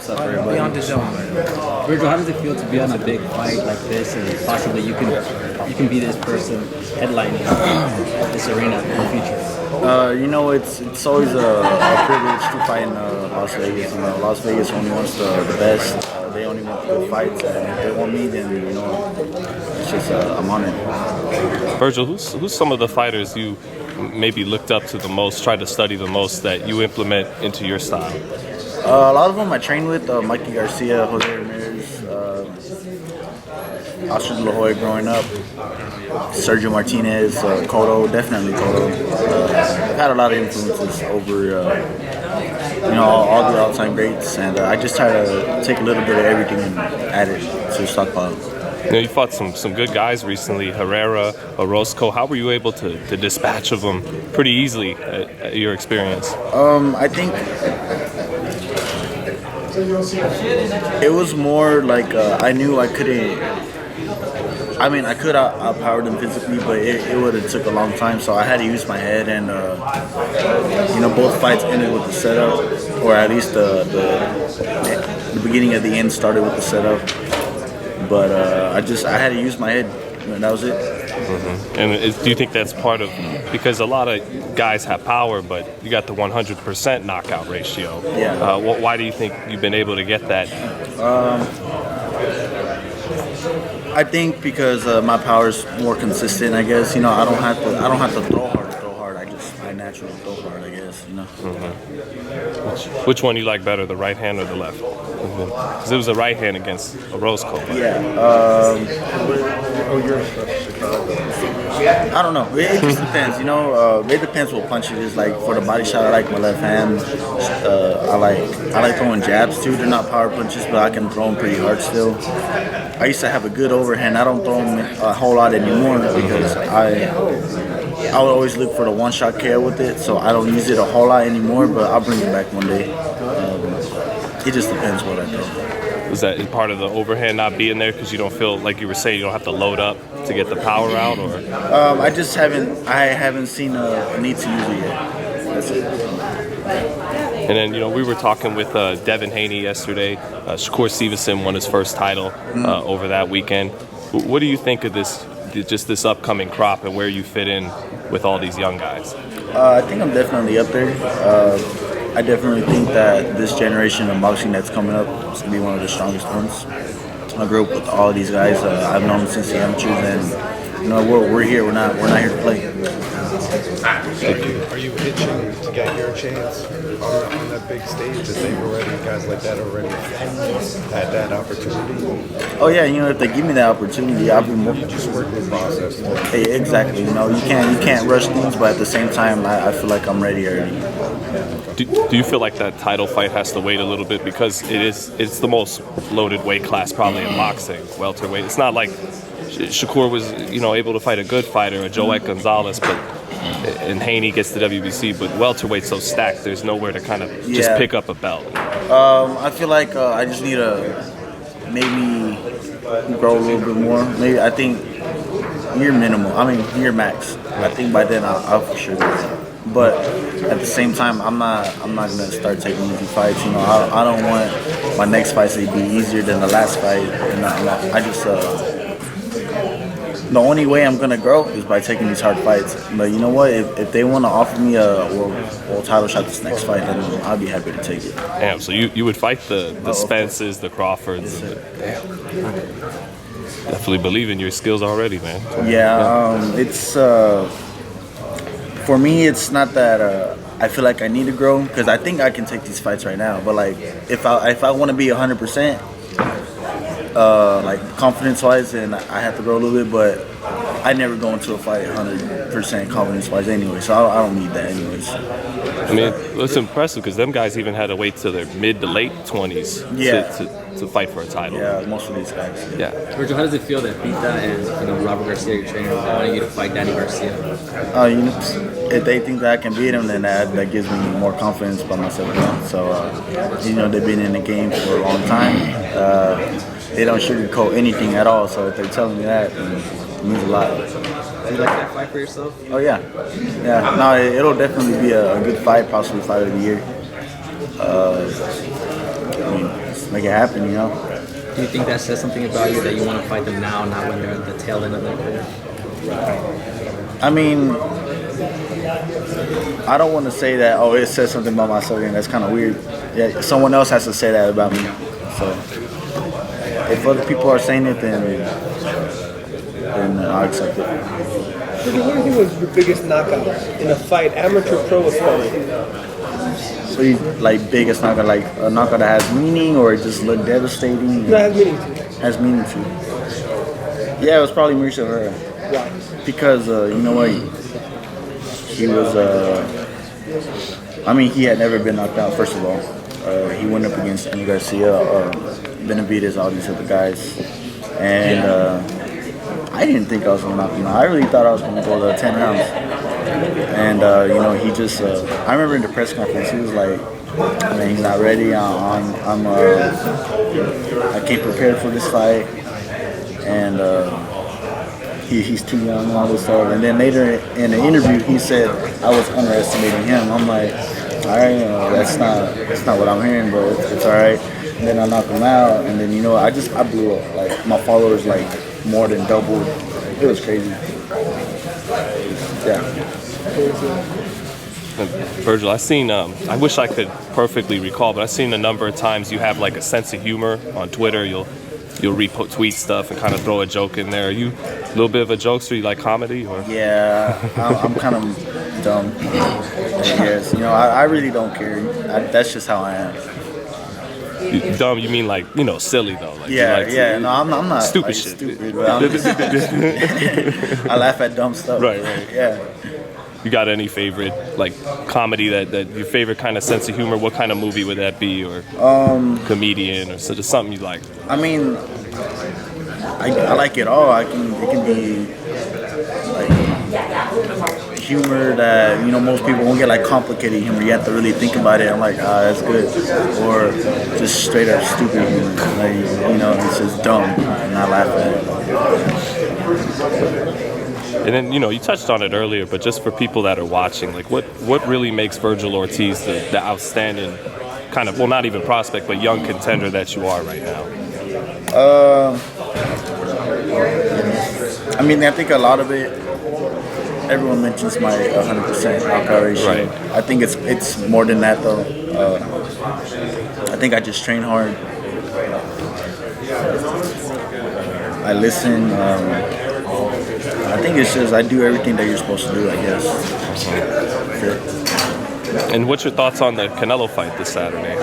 What's up, everybody? Beyond the zone. Vergil, how does it feel to be on a big fight like this, and possibly you can be this person headlining this arena in the future? You know, it's always a privilege to fight in Las Vegas. You know, Las Vegas only wants the best. They only want good fights, and if they want me, then you know, it's just I'm honored. Vergil, who's some of the fighters you maybe looked up to the most, tried to study the most, that you implement into your style? A lot of them I trained with, Mikey Garcia, Jose Ramirez, Oscar De La Hoya growing up, Sergio Martinez, Cotto, definitely Cotto. I've had a lot of influences over, you know, all the all-time greats, and I just try to take a little bit of everything and add it to the stockpile. You know, you fought some good guys recently, Herrera, Orozco. How were you able to dispatch of them pretty easily at your experience? I think it was more like I knew I couldn't. I mean, I could outpower them physically, but it would have took a long time. So I had to use my head, and you know, both fights ended with the setup, or at least the beginning of the end started with the setup. But I had to use my head, and that was it. Mm-hmm. And do you think that's part of, because a lot of guys have power, but you got the 100% knockout ratio? Yeah. Why do you think you've been able to get that? I think because my power is more consistent. I guess, you know, I don't have to throw hard. I naturally throw hard. I guess, you know. Mm-hmm. Which one you like better, the right hand or the left? Because it was a right hand against Orozco. Yeah. I don't know. It just depends. You know, it depends what punch it is. Like for the body shot, I like my left hand. I like throwing jabs too. They're not power punches, but I can throw them pretty hard still. I used to have a good overhand. I don't throw them a whole lot anymore because I would always look for the one-shot KO with it, so I don't use it a whole lot anymore, but I'll bring it back one day. It just depends what I throw. Was that part of the overhand not being there because you don't feel, like you were saying, you don't have to load up to get the power out, or? I haven't seen a need to use it yet. That's it. And then, you know, we were talking with Devin Haney yesterday. Shakur Stevenson won his first title over that weekend. What do you think of this upcoming crop and where you fit in with all these young guys? I think I'm definitely up there. I definitely think that this generation of boxing that's coming up is going to be one of the strongest ones. I grew up with all of these guys. I've known them since the amateurs, and you know, we're here. We're not here to play. Are you itching to get your chance on that big stage? That they've already, guys like that already had that opportunity? Oh yeah, you know, if they give me that opportunity, I'll be more. You just work the process. Hey, exactly. You know, you can't rush things, but at the same time, I feel like I'm ready already. Do you feel like that title fight has to wait a little bit because it's the most loaded weight class probably in boxing, welterweight? It's not like Shakur was, you know, able to fight a good fighter, a Joet Gonzalez, and Haney gets the WBC, but welterweight's so stacked, there's nowhere to kind of just pick up a belt. I feel like I just need to maybe grow a little bit more. Maybe I think year max. I think by then I'll for sure do it. But at the same time, I'm not gonna start taking easy fights. You know, I don't want my next fight to be easier than the last fight. And I just the only way I'm gonna grow is by taking these hard fights. But you know what? If they want to offer me a world title shot this next fight, then I'll be happy to take it. Damn. So you would fight the Spences, the Crawfords. Yes, Damn. Definitely believe in your skills already, man. Yeah. It's. For me, it's not that I feel like I need to grow, because I think I can take these fights right now. But like, if I want to be 100%, like confidence-wise, then I have to grow a little bit. But I never go into a fight 100% confidence-wise anyway, so I don't need that anyways. I mean, it's impressive because them guys even had to wait till their mid to late 20s to fight for a title. Yeah, most of these guys. Yeah. Vergil, how does it feel that Pita and Robert Garcia, your trainer, wanting you to fight Danny Garcia? You know, if they think that I can beat him, then that gives me more confidence by myself. So, you know, they've been in the game for a long time. They don't sugarcoat anything at all. So if they're telling me that, then it means a lot. Do you like that fight for yourself? Oh yeah. No, it'll definitely be a good fight, possibly fight of the year. I mean, make it happen, you know. Do you think that says something about you that you want to fight them now, not when they're at the tail end of their career? I mean, I don't want to say that, oh, it says something about myself, and that's kind of weird. Yeah, someone else has to say that about me. So if other people are saying it, then I'll accept it. What do you think was your biggest knockout in a fight, amateur, pro, or sparring? So you like biggest knockout, like a knockout that has meaning, or it just looked devastating? No, it has meaning to you. Has meaning to. Yeah, it was probably Mauricio Herrera. Why? Because you know what, he was. I mean, he had never been knocked out. First of all, he went up against Garcia, Benavidez, all these other guys, and I didn't think I was gonna knock him out. I really thought I was gonna go to 10 rounds. And you know, he just. I remember in the press conference, he was like, "Man, he's not ready. I came prepared for this fight, and he's too young and all this stuff." And then later in the interview, he said I was underestimating him. I'm like, all right, that's not what I'm hearing, but it's all right. And then I knocked him out, and then you know, I blew up. Like my followers like more than doubled. It was crazy. Yeah. Vergil, I've seen, I wish I could perfectly recall, but I've seen a number of times you have like a sense of humor on Twitter. You'll retweet stuff and kind of throw a joke in there. Are you a little bit of a jokester? You like comedy? Or? Yeah, I'm kind of dumb. Yes, you know, I really don't care. That's just how I am. Dumb? You mean like, you know, silly though? Like, Yeah, like yeah. No, I'm not stupid like, shit. Stupid, but I'm just, I laugh at dumb stuff. Right. Yeah. You got any favorite like comedy that your favorite kind of sense of humor? What kind of movie would that be, or comedian, or just something you like? I mean, I like it all. It can be like humor that, you know, most people won't get, like complicated humor. You have to really think about it. I'm like, that's good. Or just straight up stupid humor. Like, you know, it's just dumb and I laugh at it. And then, you know, you touched on it earlier, but just for people that are watching, like what really makes Vergil Ortiz the outstanding kind of, well, not even prospect, but young contender that you are right now? I mean, I think a lot of it, everyone mentions my 100% knockout ratio. Right. I think it's more than that, though. I think I just train hard. I listen. I think it's just I do everything that you're supposed to do, I guess. Sure. And what's your thoughts on the Canelo fight this Saturday?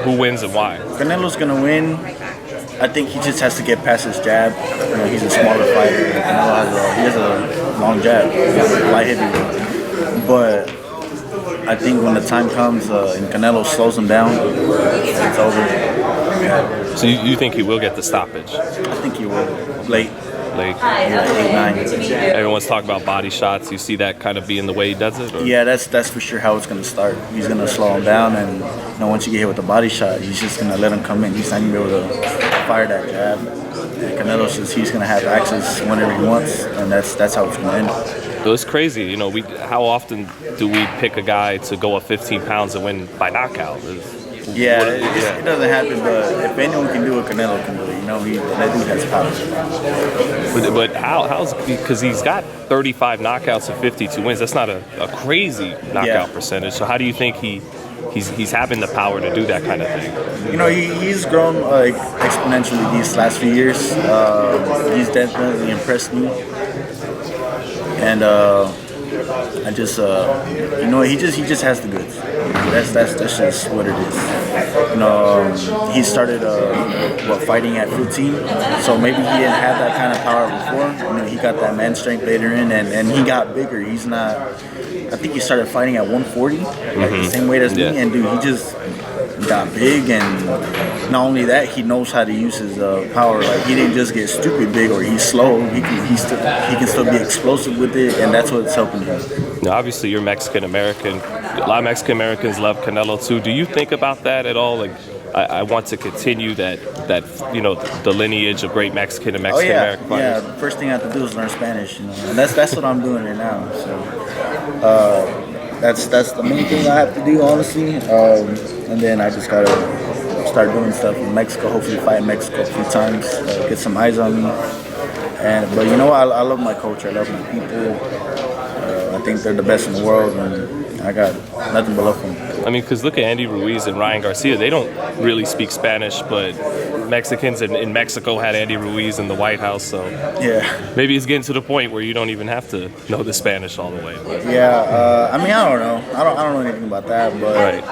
Who wins and why? Canelo's gonna win. I think he just has to get past his jab. You know, he's a smaller fighter. Canelo has a long jab, light heavyweight. But I think when the time comes and Canelo slows him down, it's over. Yeah. So you think he will get the stoppage? I think he will. Late. Like, Yeah, 8, 9. everyone's talking about body shots. You see that kind of being the way he does it? Or? Yeah, that's for sure how it's gonna start. He's gonna slow him down, and you know, once you get hit with a body shot, he's just gonna let him come in. He's not gonna be able to fire that jab. And Canelo's he's gonna have access whenever he wants, and that's how it's gonna end. So it's crazy, you know. How often do we pick a guy to go up 15 pounds and win by knockout? Yeah, it doesn't happen, but if anyone can do it, Canelo can do it. You know, that dude has power. But how's because he's got 35 knockouts and 52 wins. That's not a crazy knockout percentage. So how do you think he's having the power to do that kind of thing? You know, he's grown exponentially these last few years. He's definitely impressed me, and I just you know, he just has the goods. That's just what it is. You know, he started fighting at 15, so maybe he didn't have that kind of power before. I mean, he got that man strength later in, and he got bigger. He's not. I think he started fighting at 140, like the same weight as me, and dude, he just got big, and not only that, he knows how to use his power. Like, he didn't just get stupid big or he's slow. He can still be explosive with it, and that's what's helping him. Now, obviously, you're Mexican American. A lot of Mexican Americans love Canelo too. Do you think about that at all? Like, I want to continue that you know, the lineage of great Mexican and Mexican American fighters. Yeah. The first thing I have to do is learn Spanish, you know, and that's what I'm doing right now. So that's the main thing I have to do, honestly. And then I just gotta start doing stuff in Mexico. Hopefully, fight in Mexico a few times, get some eyes on me. But you know, I love my culture. I love my people. I think they're the best in the world, and I got nothing but love for them. I mean, because look at Andy Ruiz and Ryan Garcia. They don't really speak Spanish, but Mexicans in Mexico had Andy Ruiz in the White House, so Yeah. maybe it's getting to the point where you don't even have to know the Spanish all the way. But. Yeah. I mean, I don't know. I don't know anything about that, but Right.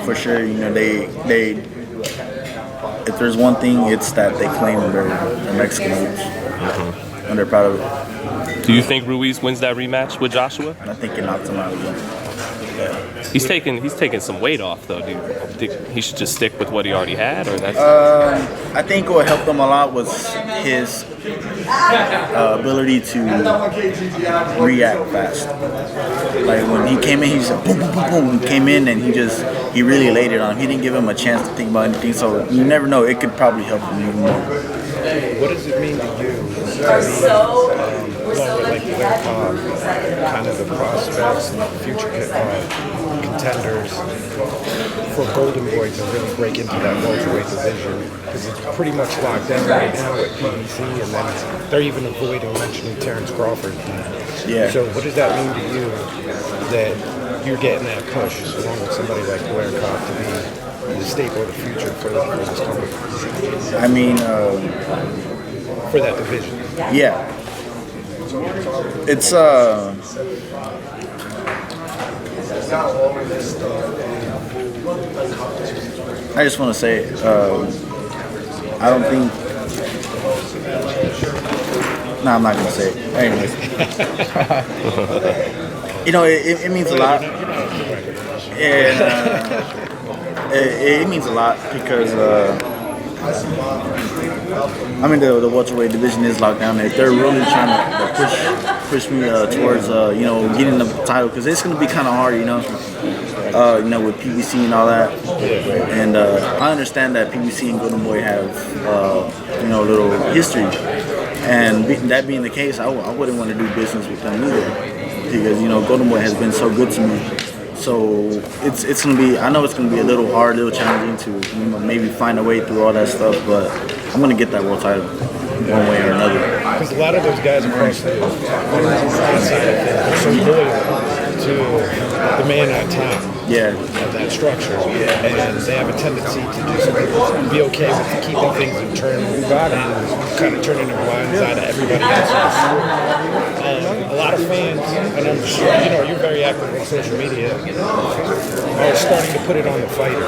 for sure, you know, they. If there's one thing, it's that they claim they're Mexican roots, and they're proud of it. Do you think Ruiz wins that rematch with Joshua? And I think it knocks them out again. He's taking some weight off though. Do you think he should just stick with what he already had, or that's? I think what helped him a lot was his ability to react fast. Like when he came in, he just boom, boom, boom, boom. He came in and he really laid it on him. He didn't give him a chance to think about anything. So you never know. It could probably help him even more. What does it mean to you along with like Blair Cobb, kind of the prospects and future contenders for Golden Boy to really break into that welterweight division? Because it's pretty much locked down right now at PBC, and then they're even avoiding mentioning Terrence Crawford. Yeah. So what does that mean to you that you're getting that push along with somebody like Blair Cobb to be the staple of the future for this company? I mean, For that division. yeah. It's I just want to say, I don't think. No, I'm not gonna say it. Anyways, you know, it means a lot. And it means a lot because I mean the welterweight division is locked down. If they're really trying to push me towards you know, getting the title, because it's gonna be kind of hard, you know, with PBC and all that. And I understand that PBC and Golden Boy have you know, a little history, and that being the case, I wouldn't want to do business with them either, because you know, Golden Boy has been so good to me. So it's gonna be, I know it's gonna be a little hard, a little challenging to, you know, maybe find a way through all that stuff, but I'm gonna get that world title one way or another. Because a lot of those guys across the outside of things are so loyal to the man at top. Yeah. Of that structure, and they have a tendency to just be okay with keeping things internal and kind of turning their blinds eye to everybody else. A lot of fans, and I'm sure you know you're very active on social media, are starting to put it on the fighters.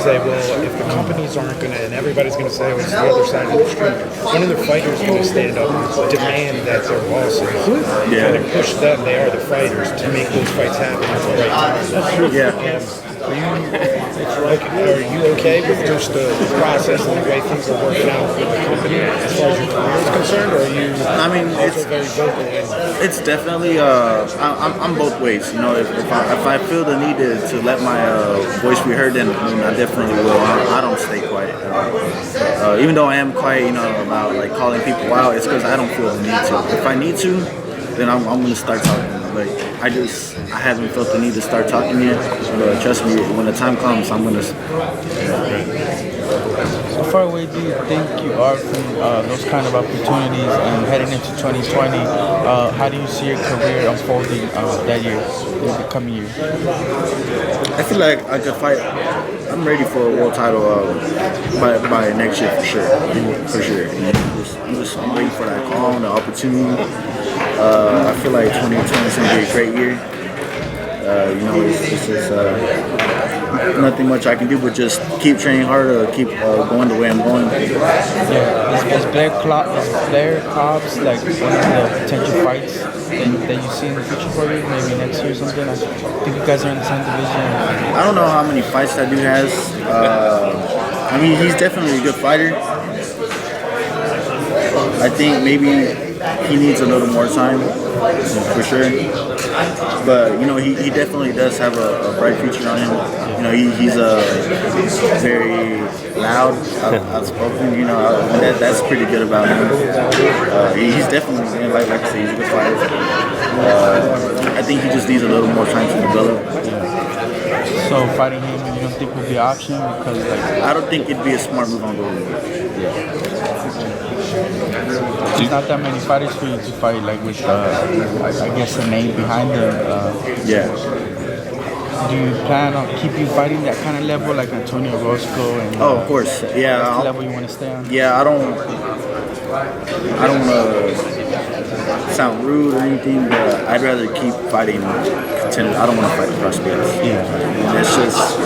Say, well, if the companies aren't going to, and everybody's going to say, oh, it's the other side of the street. When are the fighters going to stand up and demand that their bosses kind of push them? They are the fighters to make those fights happen at the right time. Yeah. Are you okay with just the process and the way things are working out with the company as far as your career is concerned, or are you I mean, also very vocal? It's definitely I'm both ways. You know, if I feel the need to let my voice be heard, then I definitely will. I don't stay quiet. Even though I am quiet, you know, about like calling people out, it's because I don't feel the need to. If I need to, then I'm gonna start talking. Like I haven't felt the need to start talking yet. But trust me, when the time comes, I'm gonna. How far away do you think you are from those kind of opportunities and heading into 2020? How do you see your career unfolding that year, in the coming year? I feel like I could fight. I'm ready for a world title by next year for sure. For sure. I'm waiting for that call and the opportunity. I feel like 2020 is gonna be a great year. You know, it's just nothing much I can do but just keep training harder, keep going the way I'm going. Yeah, is Blair Cobb's like one of the potential fights that you see in the future for you? Maybe next year or something? I think you guys are in the same division. I don't know how many fights that dude has. I mean, he's definitely a good fighter. I think maybe he needs a little more time, for sure. But you know, he definitely does have a bright future on him. You know, he's very loud, outspoken. You know, that's pretty good about him. He's definitely, like I say, he's a good fighter. I think he just needs a little more time to develop. So fighting him, you don't think would be an option because I don't think it'd be a smart move on Golden. there's not that many fighters for you to fight with I guess the name behind them. Yeah. Do you plan on keep you fighting that kind of level like Antonio Roscoe and Oh, of course. Yeah. that's the level you want to stay on? Yeah, I don't want to sound rude or anything, but I'd rather keep fighting contenders. I don't want to fight the prospects. Yeah. It's just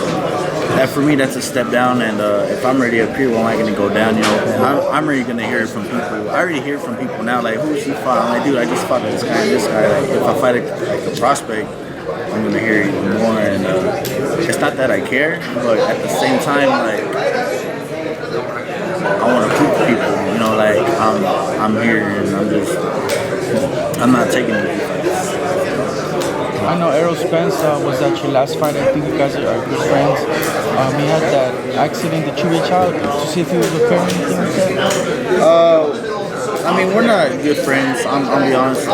that for me. That's a step down, and if I'm ready up here, well, I'm not going to go down. You know, I'm already going to hear it from people. I already hear from people now, like, who's he fought? I'm like, dude, I just fought this guy and this guy. Like, if I fight a prospect, I'm going to hear it even more. And it's not that I care, but at the same time, like, I want to prove to people, you know, like, I'm here and I'm not taking it. I know Errol Spence was at your last fight. I think you guys are good friends. He had that accident. Did you reach out to see if he was okay or anything like that? I mean, we're not good friends. I'll be honest.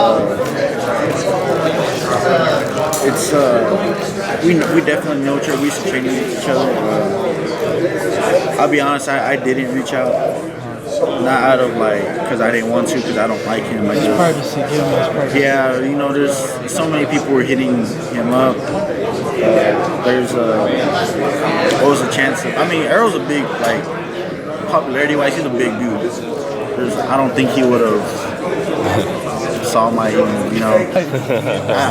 It's we definitely know each other. We used to train with each other. I'll be honest. I didn't reach out. Not out of because I didn't want to, because I don't like him. It's privacy, privacy. Yeah, you know, there's so many people were hitting him up. There's always a chance of. I mean, Errol's a big popularity-wise, he's a big dude. I don't think he would have saw my, you know,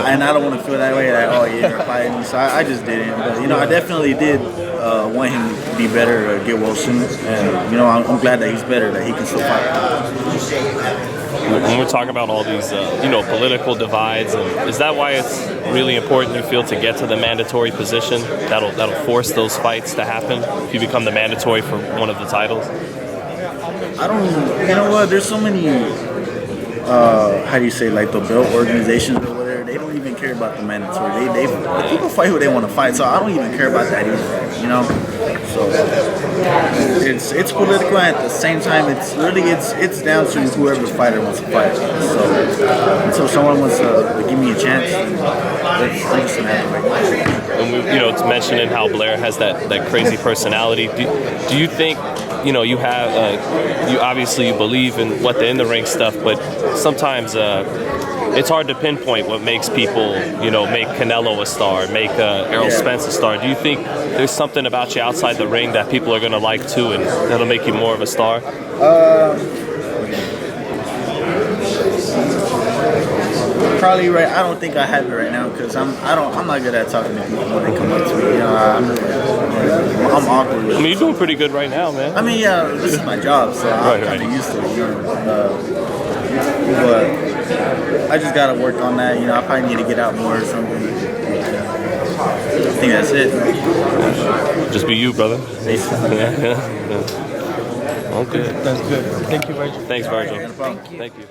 and I don't want to feel that way. Like, oh yeah, they're fighting me. So I just didn't. But you know, I definitely did. Want him to be better, get well soon, and you know I'm glad that he's better, that he can still fight. When we're talking about all these, political divides, and is that why it's really important, you feel, to get to the mandatory position? That'll force those fights to happen if you become the mandatory for one of the titles. I don't. You know what? There's so many. How do you say, the belt organizations or whatever? They don't even care about the mandatory. They people fight who they want to fight. So I don't even care about that either. You know. So it's political, and at the same time, it's down to whoever fighter wants to fight. So until someone wants to give me a chance, I'm just gonna have to wait. And it's mentioning how Blair has that crazy personality. Do you think you have you obviously believe in what the in the ring stuff, but sometimes it's hard to pinpoint what makes people make Canelo a star, make Errol Spence a star. Do you think there's something about you outside the ring that people are gonna like too, and that'll make you more of a star? Probably right. I don't think I have it right now because I'm not good at talking to people when they come up to me. You know, I'm awkward. I mean, you're doing pretty good right now, man. I mean, yeah, this is my job, so I'm kind of used to it. You know, but I just gotta work on that. You know, I probably need to get out more or something. I think that's it. Just be you, brother. Okay. That's good. Thank you, Vergil. Thanks, Vergil. No problem. Thank you.